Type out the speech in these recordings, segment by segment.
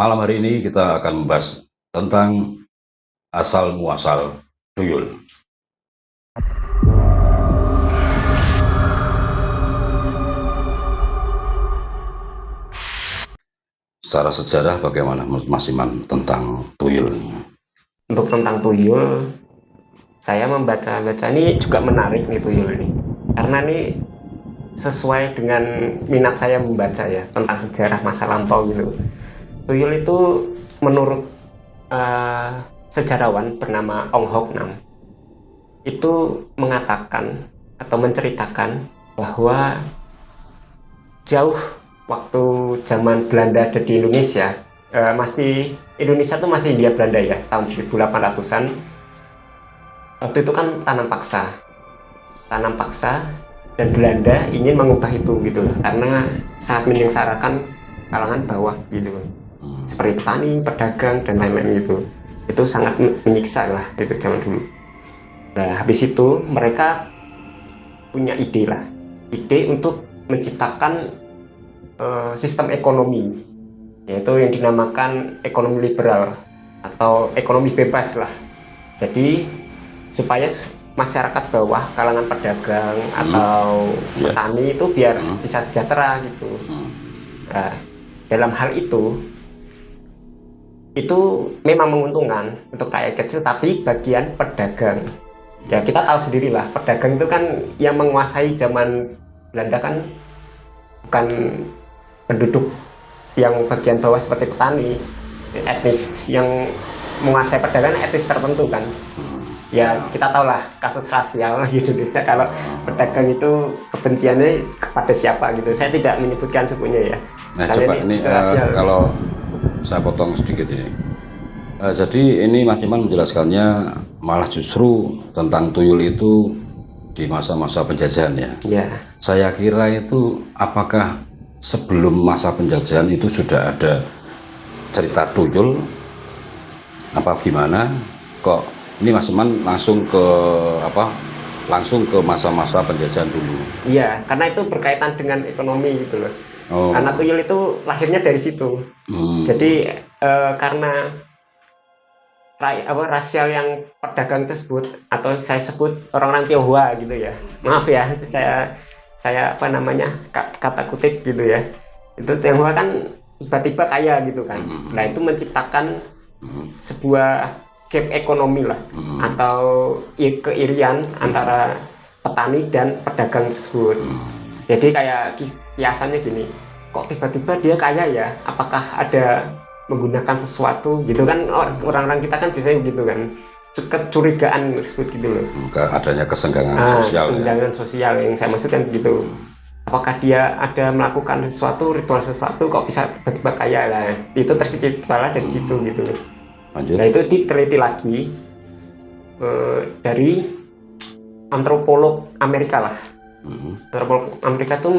Malam hari ini kita akan membahas tentang asal muasal tuyul. Secara sejarah bagaimana menurut Mas Iman tentang tuyul? Untuk tentang tuyul, saya membaca-baca ini juga menarik nih tuyul ini. Karena ini sesuai dengan minat saya membaca ya tentang sejarah masa lampau gitu. Tuyul itu menurut sejarawan bernama Ong Hok Nam itu mengatakan atau menceritakan bahwa jauh waktu zaman Belanda ada di Indonesia, Indonesia tuh masih Hindia Belanda ya, tahun 1800-an. Waktu itu kan tanam paksa, dan Belanda ingin mengubah itu gitu loh, karena sangat menyengsarakan kalangan bawah gitu, seperti petani, pedagang dan lain-lain gitu. Itu sangat menyiksa lah itu zaman dulu. Nah habis itu mereka punya ide untuk menciptakan sistem ekonomi, yaitu yang dinamakan ekonomi liberal atau ekonomi bebas lah. Jadi supaya masyarakat bawah, kalangan pedagang atau petani itu biar bisa sejahtera gitu. Nah, dalam hal itu memang menguntungkan untuk rakyat kecil, tapi bagian pedagang ya kita tahu sendirilah, pedagang itu kan yang menguasai zaman Belanda kan bukan penduduk yang bagian bawah seperti petani. Etnis yang menguasai perdagangan etnis tertentu kan. Ya kita tahu lah kasus rasial di Indonesia, kalau pedagang itu kebenciannya kepada siapa gitu. Saya tidak menyebutkan sukunya ya. Nah coba ini kalau saya potong sedikit ini. Jadi ini Mas Iman menjelaskannya malah justru tentang tuyul itu di masa-masa penjajahan ya. Ya. Saya kira itu apakah sebelum masa penjajahan itu sudah ada cerita tuyul apa gimana? Kok ini Mas Iman langsung ke masa-masa penjajahan dulu? Iya, karena itu berkaitan dengan ekonomi gitu loh. Oh. Karena tuyul itu lahirnya dari situ. Jadi karena rasial yang pedagang tersebut, atau saya sebut orang-orang Tionghoa gitu ya. Maaf ya, saya kata kutip gitu ya. Itu Tionghoa kan tiba-tiba kaya gitu kan. Nah itu menciptakan sebuah gap ekonomi lah, atau keirian antara petani dan pedagang tersebut. Jadi kayak kiasannya gini, kok tiba-tiba dia kaya ya, apakah ada menggunakan sesuatu gitu kan. Orang-orang kita kan biasanya gitu kan, kecurigaan tersebut gitu loh, adanya kesenggangan sosial. Kesenggangan sosial yang saya maksudkan gitu. Apakah dia ada melakukan ritual sesuatu kok bisa tiba-tiba kaya lah. Itu terciptalah dari situ gitu loh. Nah itu diteliti lagi dari antropolog Amerika lah. Antropolog Amerika tuh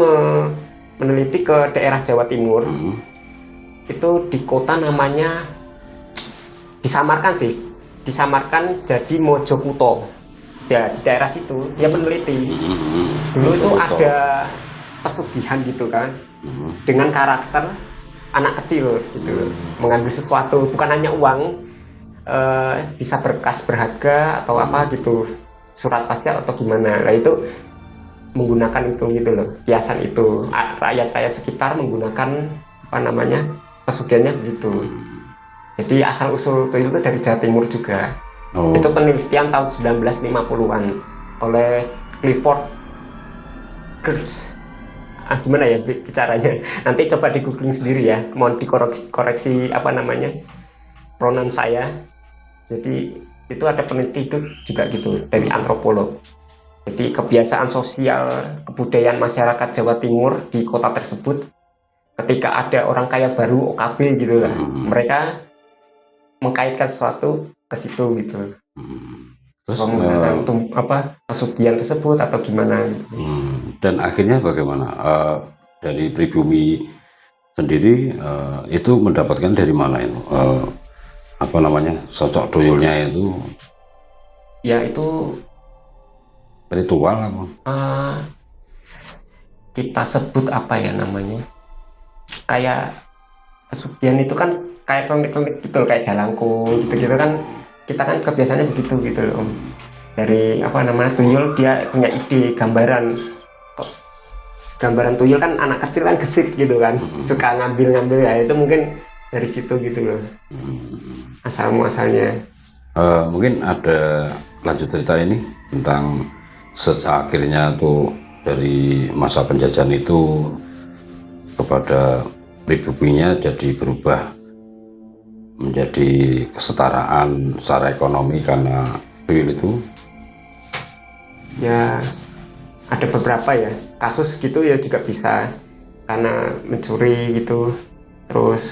meneliti ke daerah Jawa Timur. Itu di kota namanya disamarkan jadi Mojokuto ya. Di daerah situ dia meneliti dulu itu ada pesugihan gitu kan, dengan karakter anak kecil gitu, mengambil sesuatu, bukan hanya uang, bisa berkas berharga atau apa gitu, surat wasiat atau gimana. Nah itu menggunakan itu gitu loh, kiasan itu. Rakyat sekitar menggunakan pesugihannya begitu. Jadi asal usul tuyul itu dari Jawa Timur juga. Itu penelitian tahun 1950-an oleh Clifford Geertz. Gimana ya bicaranya, nanti coba di googling sendiri ya, mohon dikoreksi pronoun saya. Jadi itu ada peneliti itu juga gitu dari antropolog. Jadi kebiasaan sosial, kebudayaan masyarakat Jawa Timur di kota tersebut, ketika ada orang kaya baru, OKB gitu lah, mereka mengkaitkan sesuatu ke situ gitu. Terus pesugihan tersebut atau gimana gitu. Dan akhirnya bagaimana dari pribumi sendiri itu mendapatkan dari mana itu sosok tuyulnya itu? Ya itu ritual apa? Kita sebut apa ya namanya, kayak pesugihan itu kan kayak klinik-klinik gitu, kayak jalangkung gitu-gitu kan, kita kan kebiasaannya begitu gitu loh Om. Dari apa namanya tuyul dia punya ide gambaran tuyul kan, anak kecil kan gesit gitu kan, suka ngambil ya, itu mungkin dari situ gitu loh asal muasalnya. Mungkin ada lanjut cerita ini tentang akhirnya tuh dari masa penjajahan itu kepada pribuminya jadi berubah menjadi kesetaraan secara ekonomi karena tuyul itu. Ya ada beberapa ya kasus gitu ya juga bisa karena mencuri gitu, terus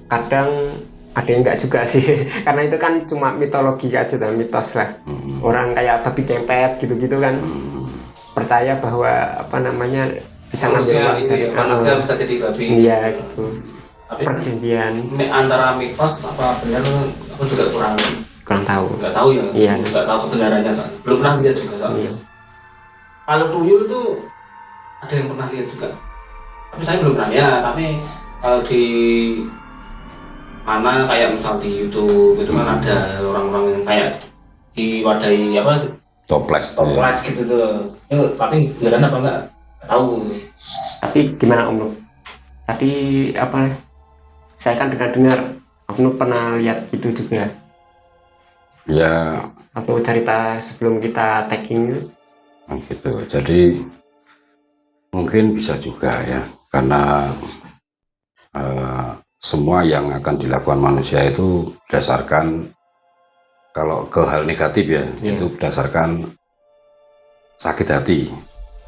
kadang ada yang enggak juga sih karena itu kan cuma mitologi aja dan mitos lah. Orang kayak babi kempet gitu-gitu kan percaya bahwa apa namanya bisa ngambil uang dari manusia bisa jadi babi. Iya gitu. Tapi Perjanjian antara mitos apa benar aku juga kurang tahu. nggak tahu ya. Iya. Nggak tahu kebenarannya soalnya. Belum pernah lihat juga soalnya. Iya. Kalau tuyul itu ada yang pernah lihat juga. Tapi saya belum pernah lihat. Tapi kalau di mana kayak misal di YouTube itu kan ada orang-orang yang kayak diwadahi apa Toples gitu tuh. Tapi beneran apa enggak? Nggak tahu. Tapi gimana Om Nuk? Tadi apa? Saya kan dengar Om Nuk pernah lihat gitu juga. ya Atau cerita sebelum kita tagging itu? gitu. Jadi mungkin bisa juga ya, karena semua yang akan dilakukan manusia itu berdasarkan, kalau ke hal negatif ya, itu berdasarkan sakit hati,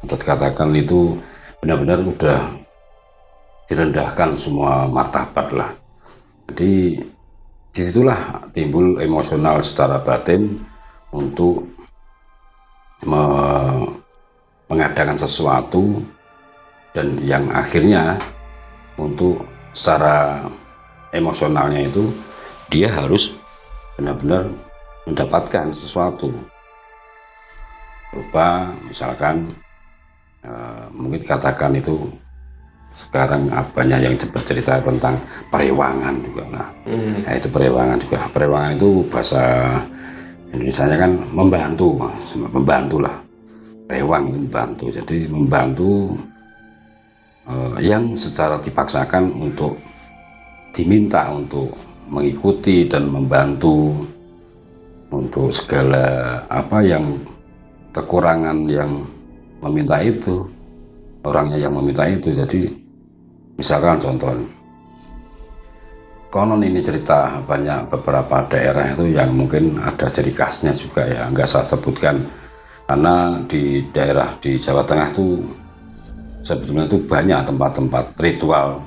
atau dikatakan itu benar-benar udah direndahkan semua martabat lah. Jadi disitulah timbul emosional secara batin untuk mengadakan sesuatu, dan yang akhirnya untuk secara emosionalnya itu dia harus benar-benar mendapatkan sesuatu berupa misalkan mungkin katakan itu sekarang banyak yang bercerita tentang perewangan juga lah. Nah, itu perewangan juga. Perewangan itu bahasa Indonesianya kan membantu lah. Rewang itu membantu. Jadi membantu yang secara dipaksakan untuk diminta untuk mengikuti dan membantu untuk segala apa yang kekurangan yang meminta itu, orangnya yang meminta itu. Jadi misalkan contoh, konon ini cerita banyak beberapa daerah itu yang mungkin ada ciri khasnya juga ya, nggak saya sebutkan karena di daerah di Jawa Tengah itu sebetulnya itu banyak tempat-tempat ritual,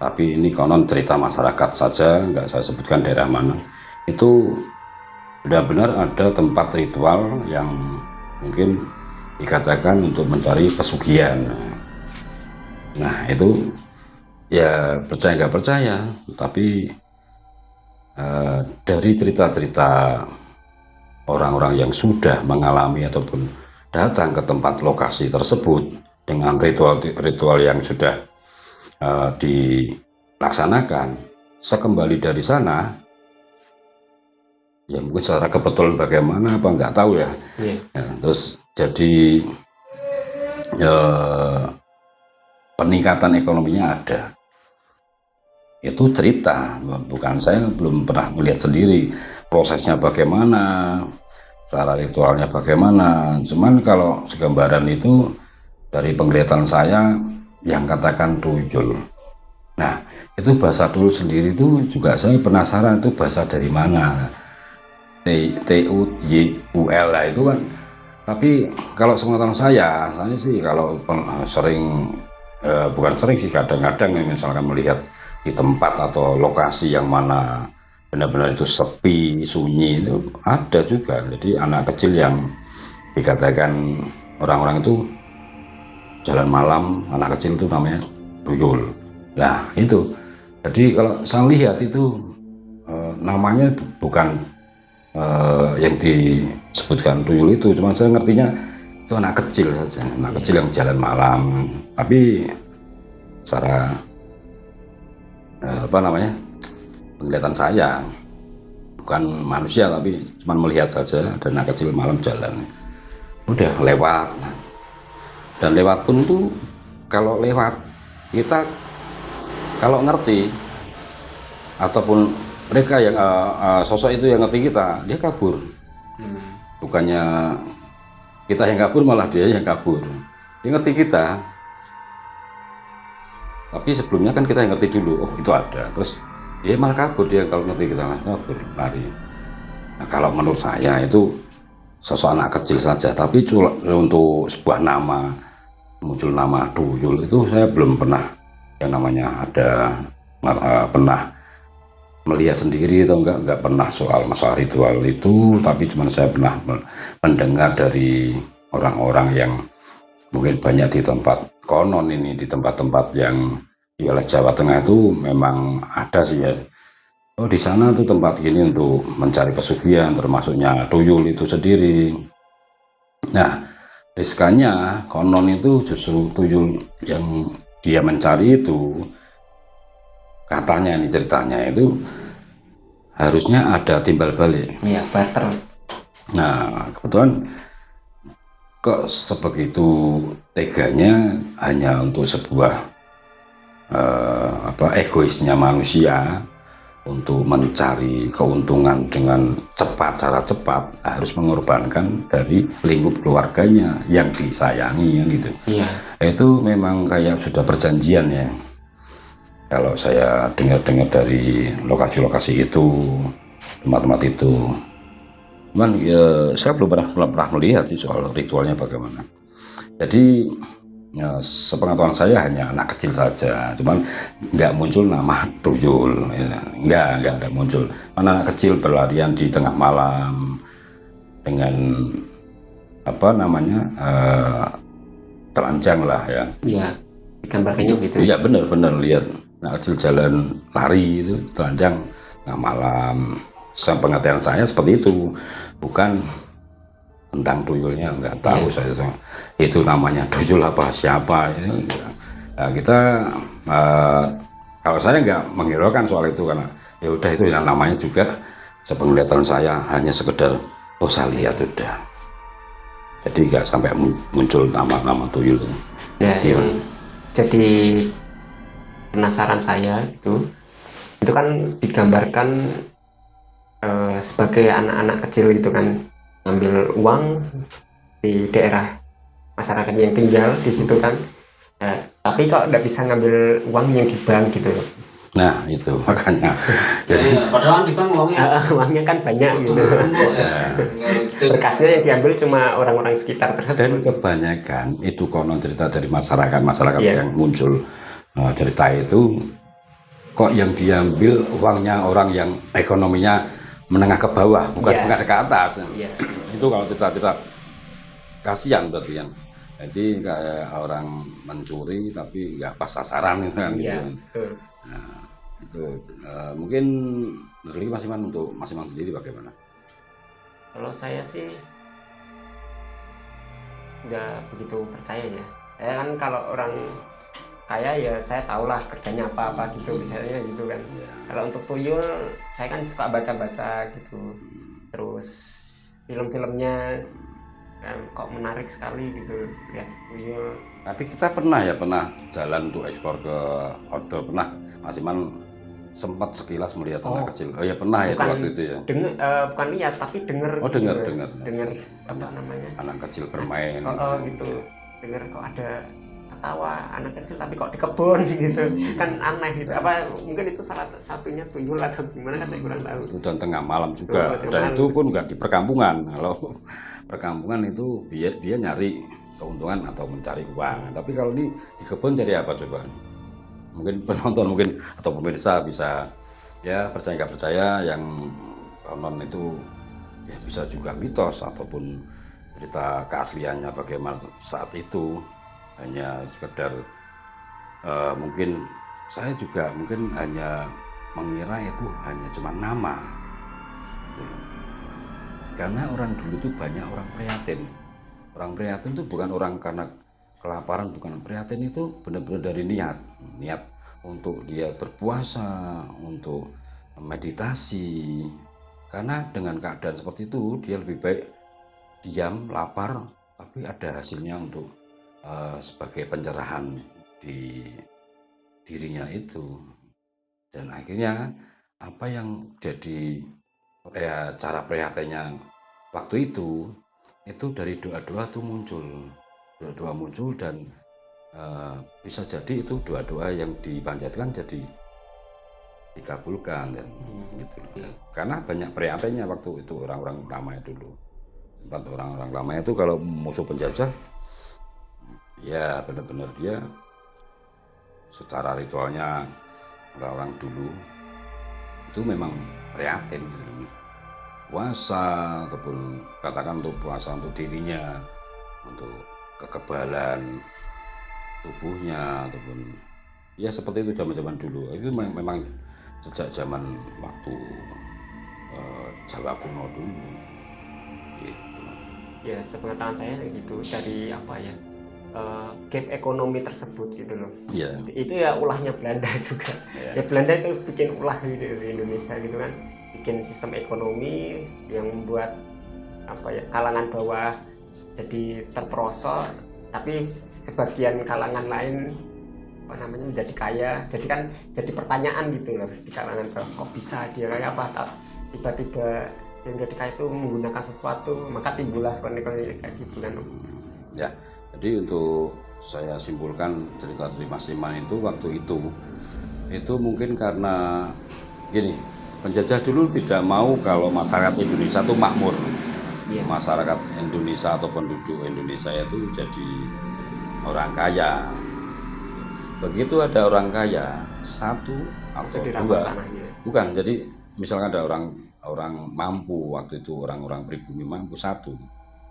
tapi ini konon cerita masyarakat saja, nggak saya sebutkan daerah mana. Itu benar-benar ada tempat ritual yang mungkin dikatakan untuk mencari pesugihan. Nah itu ya percaya nggak percaya, tapi dari cerita-cerita orang-orang yang sudah mengalami ataupun datang ke tempat lokasi tersebut dengan ritual yang sudah dilaksanakan, sekembali dari sana ya mungkin secara kebetulan bagaimana apa nggak tahu ya, ya terus jadi peningkatan ekonominya ada. Itu cerita, bukan, saya belum pernah melihat sendiri prosesnya bagaimana, cara ritualnya bagaimana. Cuman kalau segambaran itu dari penglihatan saya yang katakan tuyul. Nah itu bahasa tuyul sendiri itu juga saya penasaran itu bahasa dari mana. T-U-Y-U-L lah itu kan. Tapi kalau sepengetahuan saya sih kalau sering bukan sering sih, kadang-kadang misalkan melihat di tempat atau lokasi yang mana benar-benar itu sepi, sunyi, itu ada juga. Jadi anak kecil yang dikatakan orang-orang itu jalan malam, anak kecil itu namanya tuyul. Nah itu, jadi kalau saya lihat itu namanya bukan yang disebutkan tuyul itu, cuma saya ngertinya itu anak kecil saja, anak kecil yang jalan malam. Tapi secara apa namanya, penglihatan saya, bukan manusia tapi cuma melihat saja, ada anak kecil malam jalan, udah lewat. Dan lewat pun tuh, kalau lewat kita kalau ngerti ataupun mereka yang sosok itu yang ngerti kita, dia kabur. Bukannya kita yang kabur, malah dia yang kabur. Dia ngerti kita, tapi sebelumnya kan kita yang ngerti dulu, oh itu ada, terus dia malah kabur. Dia kalau ngerti kita malah kabur, lari. Nah, kalau menurut saya itu sosok anak kecil saja, tapi untuk sebuah nama, muncul nama tuyul itu saya belum pernah yang namanya ada pernah melihat sendiri atau enggak pernah soal masalah ritual itu, tapi cuman saya pernah mendengar dari orang-orang yang mungkin banyak di tempat konon ini, di tempat-tempat yang di wilayah Jawa Tengah itu memang ada sih ya. Oh di sana tuh tempat gini untuk mencari pesugihan, termasuknya tuyul itu sendiri. Nah riskannya konon itu justru tuyul yang dia mencari itu, katanya ini ceritanya itu harusnya ada timbal balik. Iya, barter. Nah kebetulan kok sebegitu teganya hanya untuk sebuah egoisnya manusia untuk mencari keuntungan dengan cepat, cara cepat, harus mengorbankan dari lingkup keluarganya yang disayangi gitu. Iya. Itu memang kayak sudah perjanjian ya. Kalau saya dengar-dengar dari lokasi-lokasi itu, tempat-tempat itu. Cuman ya, saya belum pernah melihat sih soal ritualnya bagaimana. Jadi ya, sepengetahuan saya hanya anak kecil saja, cuman nggak muncul nama tuyul, ya. nggak muncul. Mana anak kecil berlarian di tengah malam dengan apa namanya telanjang lah ya. Iya, digambarkannya gitu. Iya benar-benar lihat anak kecil jalan lari itu telanjang tengah malam. Sepengetahuan saya seperti itu, bukan tentang tuyulnya nggak tahu saya itu namanya tuyul apa siapa ya. Nah, kita kalau saya nggak menghiraukan soal itu karena ya udah itu yang namanya juga sepenglihatan saya hanya sekedar oh saya lihat udah, jadi nggak sampai muncul nama-nama tuyul ya. Yang jadi penasaran saya itu kan digambarkan sebagai anak-anak kecil gitu kan ngambil uang di daerah masyarakat yang tinggal di situ kan, tapi kok nggak bisa ngambil uang yang di bank gitu. Nah itu makanya jadi padahal di bank uangnya kan banyak gitu. Berkasnya yang diambil cuma orang-orang sekitar tersebut. Dan kebanyakan itu konon cerita dari masyarakat yang muncul cerita itu, kok yang diambil uangnya orang yang ekonominya menengah ke bawah, bukan ke atas. Itu kalau kita kasihan berarti kan. Jadi kayak orang mencuri tapi nggak pas sasaran kan gitu. Betul. Nah, itu mungkin dari Mas Iman, untuk Mas Iman sendiri bagaimana? Kalau saya sih nggak begitu percaya ya. Kan kalau orang kaya ya saya tahulah kerjanya apa gitu, misalnya gitu kan. Kalau untuk tuyul saya kan suka baca-baca gitu, terus film-filmnya kok menarik sekali gitu lihat tuyul. Tapi kita pernah jalan untuk ekspor ke outdoor, pernah Mas Iman sempat sekilas melihat anak kecil. Oh ya pernah. Bukan, ya waktu itu ya. Bukan lihat tapi dengar. Oh dengar apa namanya? Anak kecil bermain. Gitu. Dengar kok ada ketawa anak kecil tapi kok di kebun gitu. Kan aneh gitu. Apa mungkin itu salah satunya tuyul atau gimana kan saya kurang tahu. Itu dan tengah malam juga. Dan itu pun nggak di perkampungan. Kalau perkampungan itu dia nyari keuntungan atau mencari uang. Tapi kalau ini di kebun cari apa coba? Mungkin penonton atau pemirsa bisa ya percaya nggak percaya, yang konon itu ya bisa juga mitos ataupun cerita keasliannya bagaimana saat itu. Hanya sekedar mungkin saya juga hanya mengira itu hanya cuma nama, karena orang dulu itu banyak orang prihatin itu bukan orang karena kelaparan bukan prihatin itu benar-benar dari niat untuk dia berpuasa, untuk meditasi. Karena dengan keadaan seperti itu dia lebih baik diam, lapar, tapi ada hasilnya untuk sebagai pencerahan di dirinya itu. Dan akhirnya apa yang jadi cara prihatinnya waktu itu dari doa-doa tuh doa-doa muncul dan bisa jadi itu doa-doa yang dipanjatkan jadi dikabulkan dan gitu. Karena banyak prihatinnya waktu itu orang-orang lama dulu. Tempat orang-orang lama itu kalau musuh penjajah ya benar-benar dia secara ritualnya orang-orang dulu itu memang prihatin, puasa ataupun katakan untuk puasa untuk dirinya, untuk kekebalan tubuhnya ataupun ya seperti itu zaman-zaman dulu. Itu memang sejak zaman waktu Jawa kuno dulu gitu. Ya sepengetahuan saya gitu dari apa ya, gap ekonomi tersebut gitu loh. Yeah. Itu ya ulahnya Belanda juga. Ya Belanda itu bikin ulah gitu di Indonesia gitu kan, bikin sistem ekonomi yang membuat apa ya, kalangan bawah jadi terperosok, tapi sebagian kalangan lain apa namanya menjadi kaya. Jadi kan jadi pertanyaan gitu loh di kalangan bawah, kok bisa dia kaya, apa tiba-tiba yang menjadi kaya itu menggunakan sesuatu, maka timbullah konflik kayak gitu kan. Ya, jadi untuk saya simpulkan cerita dari Mas Iman itu waktu itu mungkin karena gini, penjajah dulu tidak mau kalau masyarakat Indonesia itu makmur. Iya. Masyarakat Indonesia atau penduduk Indonesia itu jadi orang kaya. Begitu ada orang kaya satu atau dua, bukan. Jadi misalkan ada orang mampu waktu itu, orang-orang pribumi mampu satu,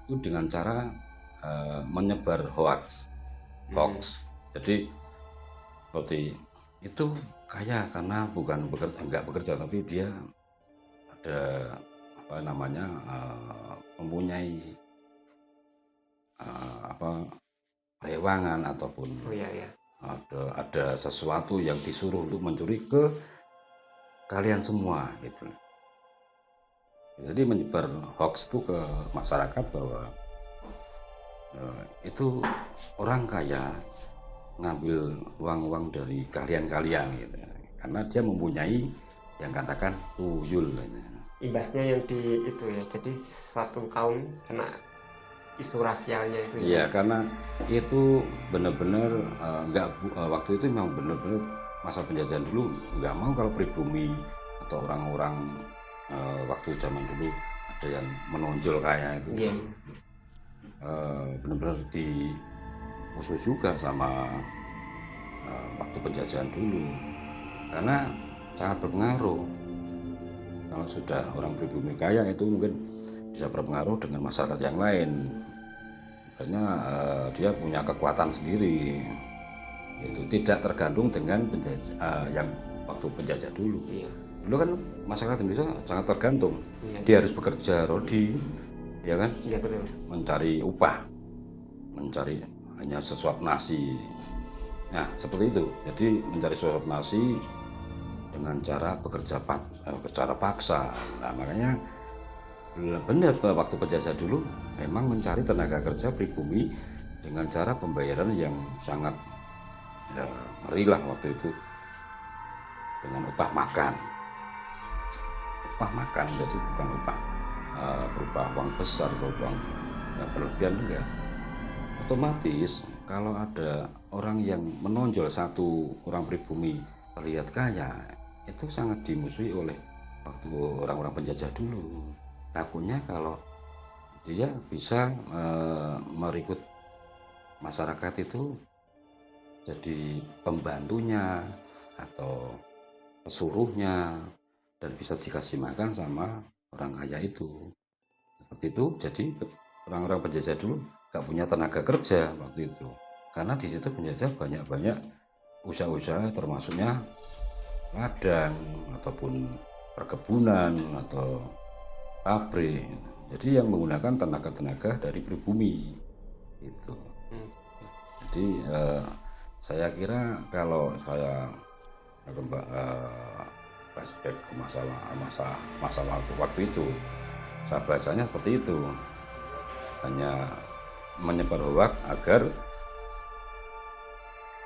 itu dengan cara menyebar hoax. Jadi seperti itu kaya karena bukan enggak bekerja, tapi dia ada apa namanya mempunyai rewangan ataupun ada sesuatu yang disuruh untuk mencuri ke kalian semua gitu. Jadi menyebar hoax itu ke masyarakat bahwa itu orang kaya ngambil uang-uang dari kalian-kalian gitu. Karena dia mempunyai yang katakan tuyul. Imbasnya yang di itu ya, jadi suatu kaum kena isu rasialnya itu ya. Iya, karena itu benar-benar waktu itu memang benar-benar masa penjajahan dulu nggak mau kalau pribumi atau orang-orang waktu zaman dulu ada yang menonjol kayak itu. Yeah. Benar-benar dimusuh juga sama waktu penjajahan dulu karena sangat berpengaruh. Kalau sudah orang pribumi kaya itu mungkin bisa berpengaruh dengan masyarakat yang lain. Makanya dia punya kekuatan sendiri. Itu tidak tergantung dengan penjajah yang waktu penjajah dulu. Iya. Dulu kan masyarakat Indonesia sangat tergantung. Iya. Dia harus bekerja rodi, ya kan? Iya betul. Mencari upah, mencari hanya sesuap nasi. Nah seperti itu. Jadi mencari sesuap nasi dengan cara bekerja secara paksa. Nah makanya benar bahwa waktu penjajah dulu memang mencari tenaga kerja pribumi dengan cara pembayaran yang sangat ngeri lah waktu itu, dengan upah makan, jadi bukan upah berupa uang besar atau uang yang berlebihan, enggak. Otomatis kalau ada orang yang menonjol satu orang pribumi terlihat kaya, itu sangat dimusuhi oleh waktu orang-orang penjajah dulu. Takutnya kalau dia bisa merekrut masyarakat itu jadi pembantunya atau pesuruhnya dan bisa dikasih makan sama orang kaya itu. Seperti itu, jadi orang-orang penjajah dulu gak punya tenaga kerja waktu itu. Karena di situ penjajah banyak-banyak usaha-usaha, termasuknya ladang ataupun perkebunan atau pabrik. Jadi yang menggunakan tenaga-tenaga dari pribumi itu. Jadi saya kira kalau saya flashback ke masa waktu itu, saya bacanya seperti itu, hanya menyebar hoak agar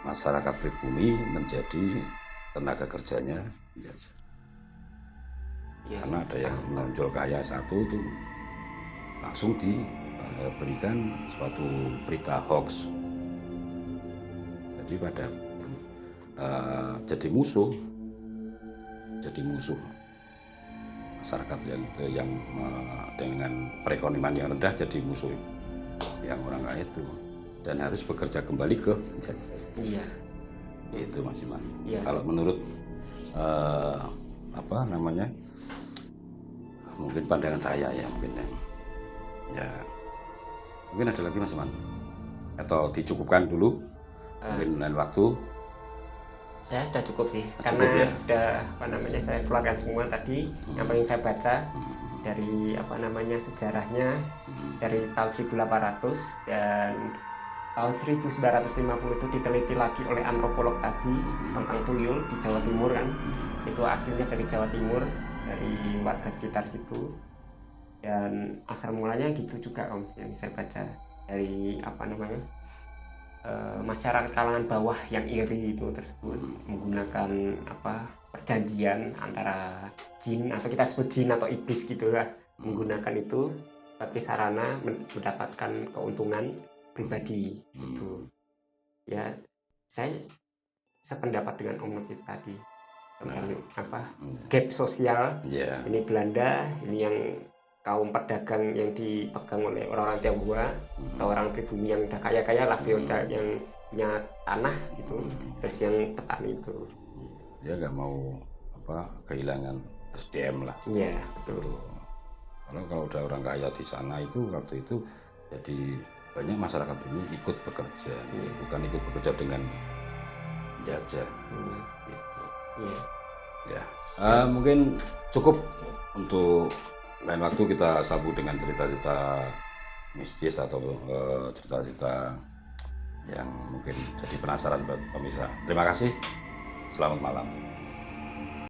masyarakat pribumi menjadi tenaga kerjanya penjajah. Ya, Karena ada yang menonjol kaya satu itu langsung diberikan suatu berita hoax. Jadi pada jadi musuh masyarakat yang dengan perekonomian yang rendah jadi musuh yang orang kaya itu, dan harus bekerja kembali ke penjajah. Iya. Itu Mas Iman. Iya. Kalau menurut mungkin pandangan saya ya, mungkin ada lagi Mas Iman, atau dicukupkan dulu mungkin lain waktu. Saya sudah cukup sih, Cukup, karena ya? sudah saya keluarkan semua tadi apa yang saya baca dari sejarahnya dari tahun 1800 dan tahun 1950 itu diteliti lagi oleh antropolog tadi tentang tuyul di Jawa Timur kan. Itu aslinya dari Jawa Timur, dari warga sekitar situ, dan asal mulanya gitu juga Om, yang saya baca dari masyarakat kalangan bawah yang iri itu tersebut menggunakan perjanjian antara jin, atau kita sebut jin atau iblis gitulah, menggunakan itu sebagai sarana mendapatkan keuntungan pribadi gitu. Ya, saya sependapat dengan Om Nukit tadi tentang gap sosial. Ini Belanda, ini yang kaum pedagang yang dipegang oleh orang-orang Tionghoa atau orang pribumi yang udah kaya-kaya lah, feodal yang punya tanah gitu, terus yang petani itu Dia nggak mau kehilangan SDM lah. Iya, betul. Kalau udah orang kaya di sana itu waktu itu, jadi banyak masyarakat dulu ikut bekerja, bukan ikut bekerja dengan jajah. Gitu. Ya, mungkin cukup untuk lain waktu kita sambung dengan cerita-cerita mistis atau cerita-cerita yang mungkin jadi penasaran buat pemirsa. Terima kasih. Selamat malam.